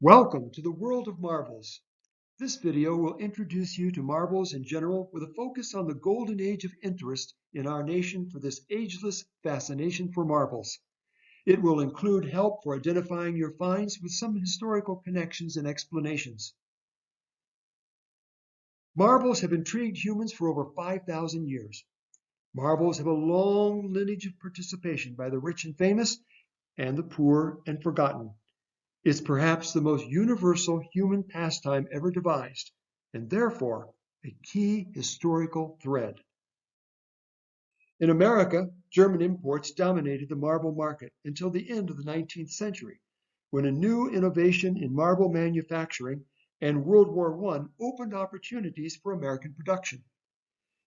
Welcome to the world of marbles. This video will introduce you to marbles in general with a focus on the golden age of interest in our nation for this ageless fascination for marbles. It will include help for identifying your finds with some historical connections and explanations. Marbles have intrigued humans for over 5,000 years. Marbles have a long lineage of participation by the rich and famous and the poor and forgotten. It's perhaps the most universal human pastime ever devised, and therefore a key historical thread. In America, German imports dominated the marble market until the end of the 19th century, when a new innovation in marble manufacturing and World War I opened opportunities for American production.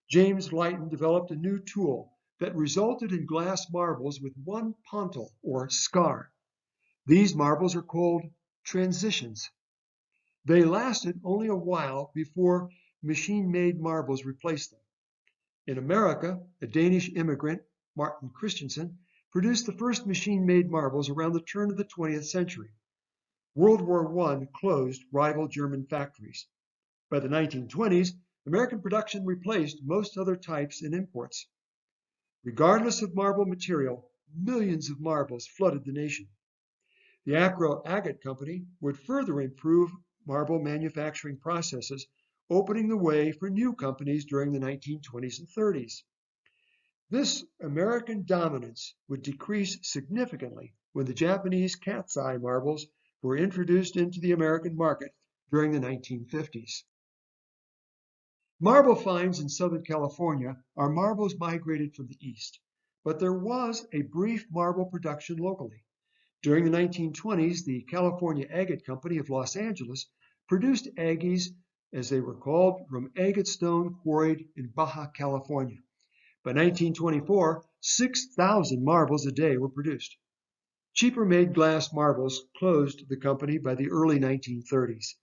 James Leighton developed a new tool that resulted in glass marbles with one pontil or scar. These marbles are called transitions. They lasted only a while before machine-made marbles replaced them. In America, a Danish immigrant, Martin Christensen, produced the first machine-made marbles around the turn of the 20th century. World War I closed rival German factories. By the 1920s, American production replaced most other types in imports. Regardless of marble material, millions of marbles flooded the nation. The agate company would further improve marble manufacturing processes, opening the way for new companies during the 1920s and 30s. This American dominance would decrease significantly when the Japanese cat's eye marbles were introduced into the American market during the 1950s. Marble finds in Southern California are marbles migrated from the east, but there was a brief marble production locally. During the 1920s, the California Agate Company of Los Angeles produced aggies, as they were called, from agate stone quarried in Baja California. By 1924, 6,000 marbles a day were produced. Cheaper made glass marbles closed the company by the early 1930s.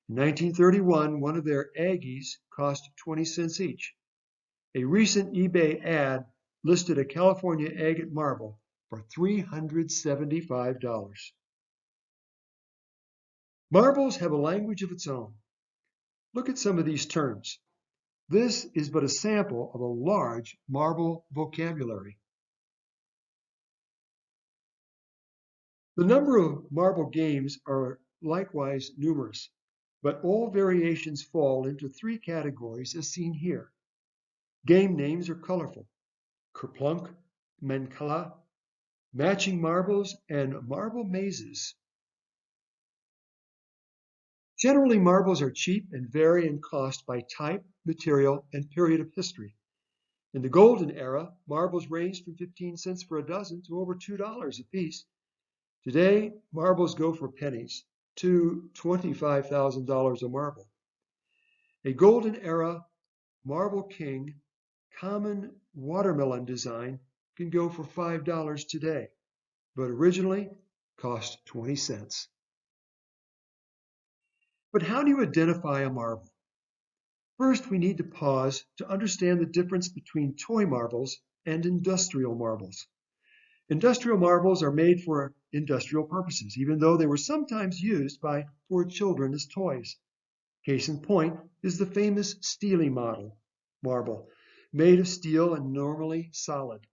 In 1931, one of their aggies cost 20 cents each. A recent eBay ad listed a California agate marble for $375. Marbles have a language of its own. Look at some of these terms. This is but a sample of a large marble vocabulary. The number of marble games are likewise numerous, but all variations fall into three categories as seen here. Game names are colorful: kerplunk, mancala, matching marbles, and marble mazes. Generally, marbles are cheap and vary in cost by type, material, and period of history. In the golden era, marbles ranged from 15 cents for a dozen to over $2 a piece. Today, marbles go for pennies to $25,000 a marble. A golden era marble king common watermelon design can go for $5 today, but originally cost 20 cents. But how do you identify a marble? First, we need to pause to understand the difference between toy marbles and industrial marbles. Industrial marbles are made for industrial purposes, even though they were sometimes used by poor children as toys. Case in point is the famous Steely marble, made of steel and normally solid.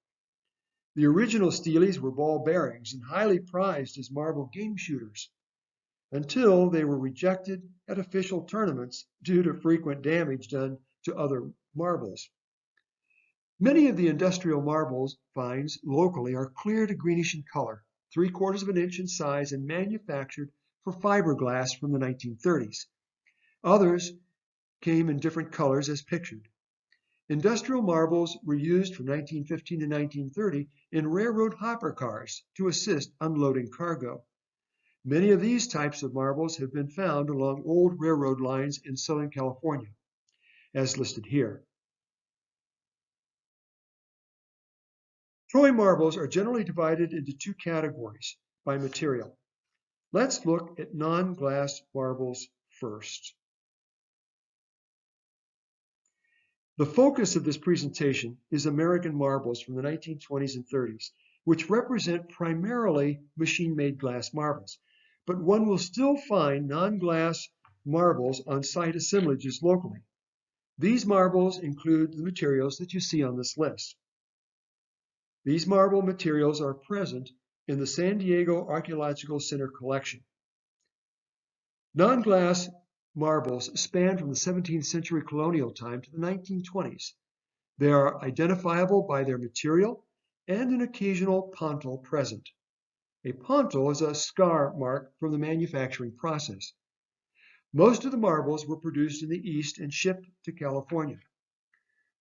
The original Steelies were ball bearings and highly prized as marble game shooters, until they were rejected at official tournaments due to frequent damage done to other marbles. Many of the industrial marbles finds locally are clear to greenish in color, 3/4 of an inch in size, and manufactured for fiberglass from the 1930s. Others came in different colors as pictured. Industrial marbles were used from 1915 to 1930 in railroad hopper cars to assist unloading cargo. Many of these types of marbles have been found along old railroad lines in Southern California, as listed here. Toy marbles are generally divided into two categories by material. Let's look at non-glass marbles first. The focus of this presentation is American marbles from the 1920s and 30s, which represent primarily machine-made glass marbles. but one will still find non-glass marbles on site assemblages locally. These marbles include the materials that you see on this list. These marble materials are present in the San Diego Archaeological Center collection. Non-glass marbles span from the 17th century colonial time to the 1920s. They are identifiable by their material and an occasional pontil present. A pontil is a scar mark from the manufacturing process. Most of the marbles were produced in the East and shipped to California.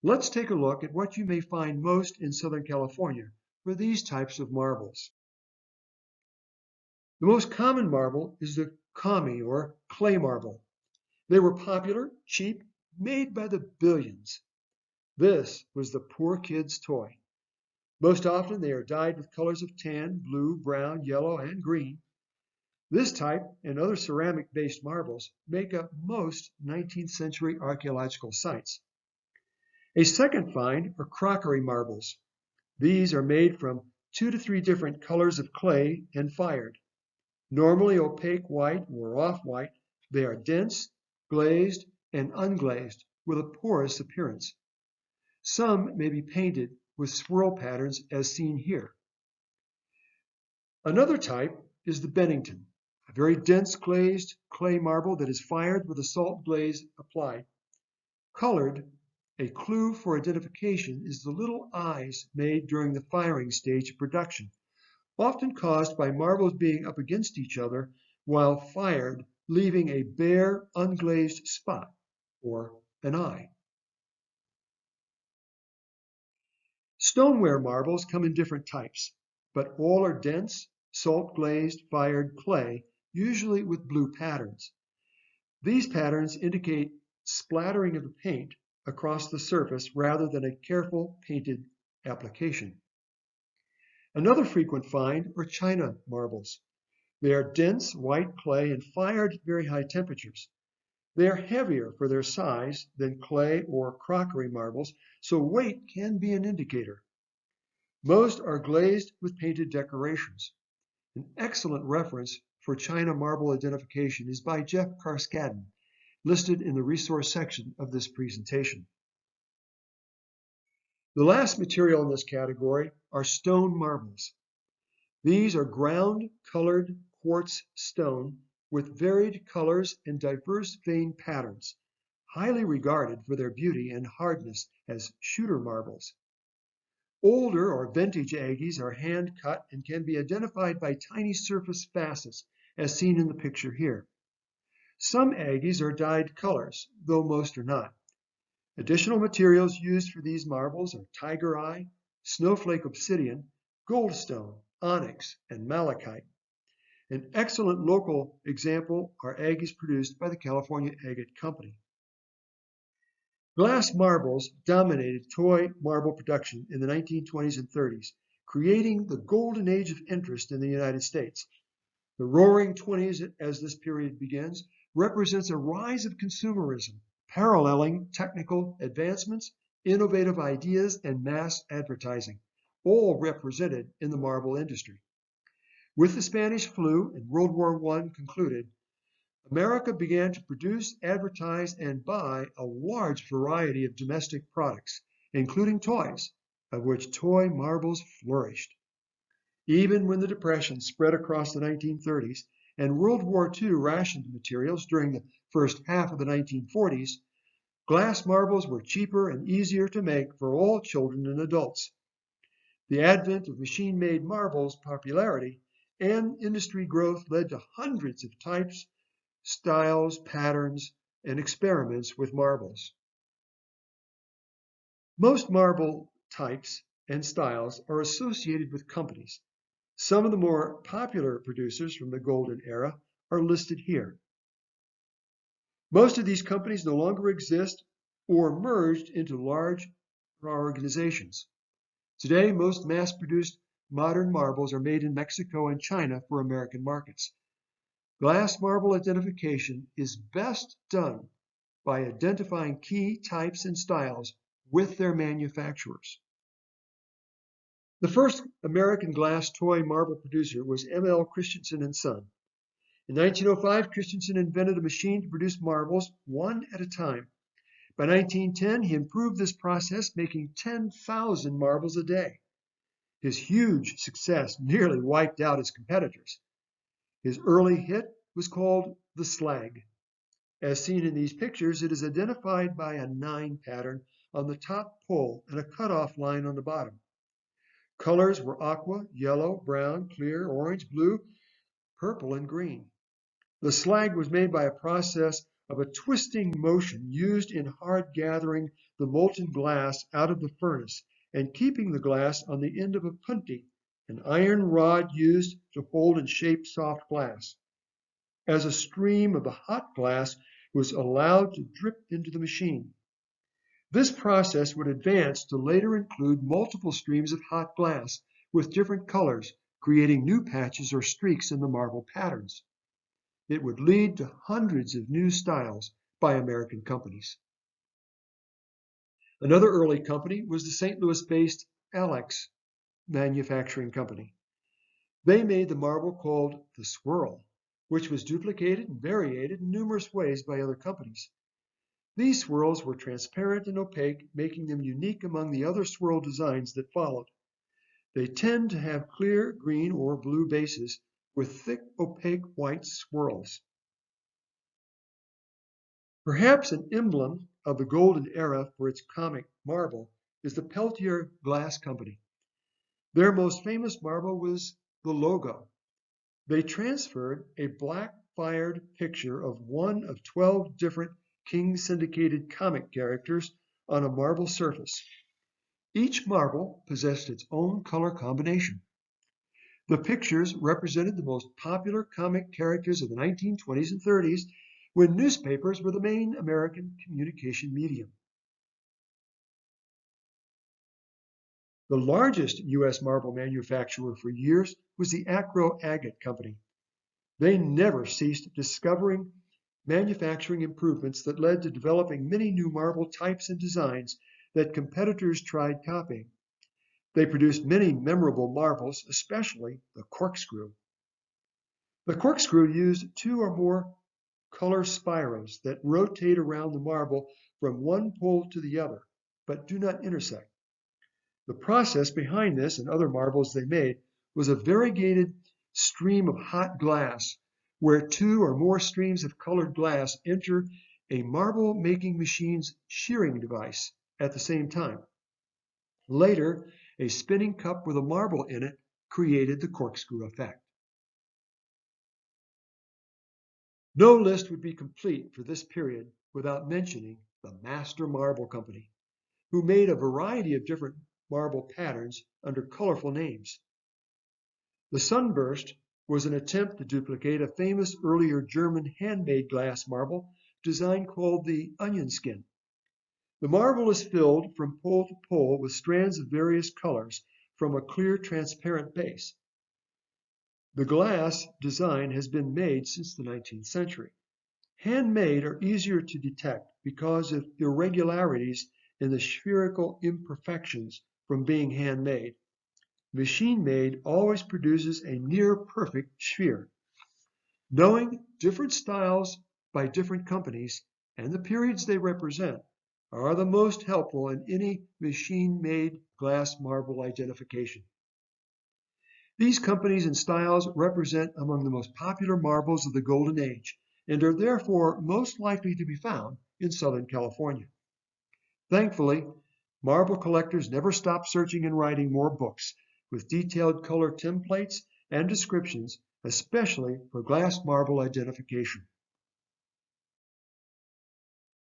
Let's take a look at what you may find most in Southern California for these types of marbles. The most common marble is the kami, or clay marble. They were popular, cheap, made by the billions. This was the poor kid's toy. Most often they are dyed with colors of tan, blue, brown, yellow, and green. This type and other ceramic-based marbles make up most 19th century archaeological sites. A second find are crockery marbles. These are made from 2 to 3 different colors of clay and fired. Normally opaque white or off-white, they are dense, glazed, and unglazed with a porous appearance. Some may be painted with swirl patterns as seen here. Another type is the Bennington, a very dense glazed clay marble that is fired with a salt glaze applied. Colored, a clue for identification is the little eyes made during the firing stage of production, often caused by marbles being up against each other while fired, leaving a bare, unglazed spot, or an eye. Stoneware marbles come in different types, but all are dense, salt-glazed, fired clay, usually with blue patterns. These patterns indicate splattering of the paint across the surface rather than a careful painted application. Another frequent find are China marbles. They are dense white clay and fired at very high temperatures. They are heavier for their size than clay or crockery marbles, so weight can be an indicator. Most are glazed with painted decorations. An excellent reference for China marble identification is by Jeff Carskadden, listed in the resource section of this presentation. The last material in this category are stone marbles. These are ground colored quartz stone with varied colors and diverse vein patterns, highly regarded for their beauty and hardness as shooter marbles. Older or vintage aggies are hand cut and can be identified by tiny surface facets, as seen in the picture here. Some aggies are dyed colors, though most are not. Additional materials used for these marbles are tiger eye, snowflake obsidian, goldstone, onyx, and malachite. An excellent local example are aggies produced by the California Agate Company. Glass marbles dominated toy marble production in the 1920s and 30s, creating the golden age of interest in the United States. The roaring 20s, as this period begins, represents a rise of consumerism, paralleling technical advancements, innovative ideas, and mass advertising, all represented in the marble industry. With the Spanish flu and World War I concluded, America began to produce, advertise, and buy a large variety of domestic products, including toys, of which toy marbles flourished. Even when the Depression spread across the 1930s and World War II rationed materials during the first half of the 1940s, glass marbles were cheaper and easier to make for all children and adults. The advent of machine-made marbles' popularity and industry growth led to hundreds of types, styles, patterns, and experiments with marbles. Most marble types and styles are associated with companies. Some of the more popular producers from the Golden Era are listed here. Most of these companies no longer exist or merged into large organizations. Today, most mass-produced modern marbles are made in Mexico and China for American markets. Glass marble identification is best done by identifying key types and styles with their manufacturers. The first American glass toy marble producer was M.L. Christensen and Son. In 1905, Christensen invented a machine to produce marbles one at a time. By 1910, he improved this process, making 10,000 marbles a day. His huge success nearly wiped out his competitors. His early hit was called the slag. As seen in these pictures, it is identified by a 9 pattern on the top pole and a cutoff line on the bottom. Colors were aqua, yellow, brown, clear, orange, blue, purple, and green. The slag was made by a process of a twisting motion used in hard gathering the molten glass out of the furnace and keeping the glass on the end of a punty, an iron rod used to hold and shape soft glass. As a stream of the hot glass was allowed to drip into the machine. This process would advance to later include multiple streams of hot glass with different colors, creating new patches or streaks in the marble patterns. It would lead to hundreds of new styles by American companies. Another early company was the St. Louis-based Alox manufacturing company. They made the marble called the swirl, which was duplicated and variated in numerous ways by other companies. These swirls were transparent and opaque, making them unique among the other swirl designs that followed. They tend to have clear green or blue bases with thick, opaque white swirls. Perhaps an emblem of the golden era for its comic marble is the Peltier Glass Company. Their most famous marble was the logo. They transferred a black-fired picture of one of 12 different King syndicated comic characters on a marble surface. Each marble possessed its own color combination. The pictures represented the most popular comic characters of the 1920s and 30s, when newspapers were the main American communication medium. The largest U.S. marble manufacturer for years was the Agate Company. They never ceased discovering manufacturing improvements that led to developing many new marble types and designs that competitors tried copying. They produced many memorable marbles, especially the corkscrew. The corkscrew used 2 or more color spirals that rotate around the marble from one pole to the other, but do not intersect. The process behind this and other marbles they made was a variegated stream of hot glass, where 2 or more streams of colored glass enter a marble-making machine's shearing device at the same time. Later, a spinning cup with a marble in it created the corkscrew effect. No list would be complete for this period without mentioning the Master Marble Company, who made a variety of different marble patterns under colorful names. The Sunburst was an attempt to duplicate a famous earlier German handmade glass marble design called the onion skin. The marble is filled from pole to pole with strands of various colors from a clear transparent base. The glass design has been made since the 19th century. Handmade are easier to detect because of irregularities in the spherical imperfections from being handmade. Machine-made always produces a near-perfect sphere. Knowing different styles by different companies and the periods they represent are the most helpful in any machine-made glass marble identification. These companies and styles represent among the most popular marbles of the Golden Age and are therefore most likely to be found in Southern California. Thankfully, marble collectors never stop searching and writing more books with detailed color templates and descriptions, especially for glass marble identification.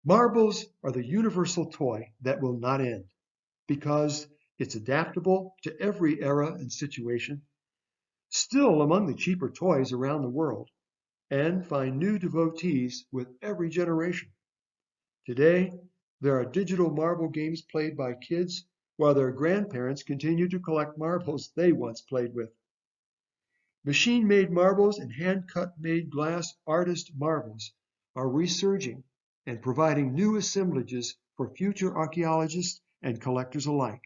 Marbles are the universal toy that will not end because it's adaptable to every era and situation, still among the cheaper toys around the world, and find new devotees with every generation. Today, there are digital marble games played by kids while their grandparents continue to collect marbles they once played with. Machine-made marbles and hand-cut-made glass artist marbles are resurging and providing new assemblages for future archaeologists and collectors alike.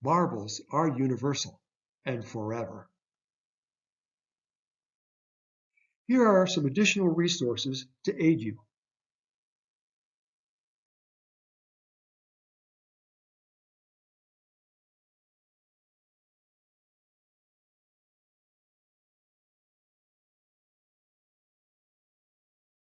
Marbles are universal and forever. Here are some additional resources to aid you.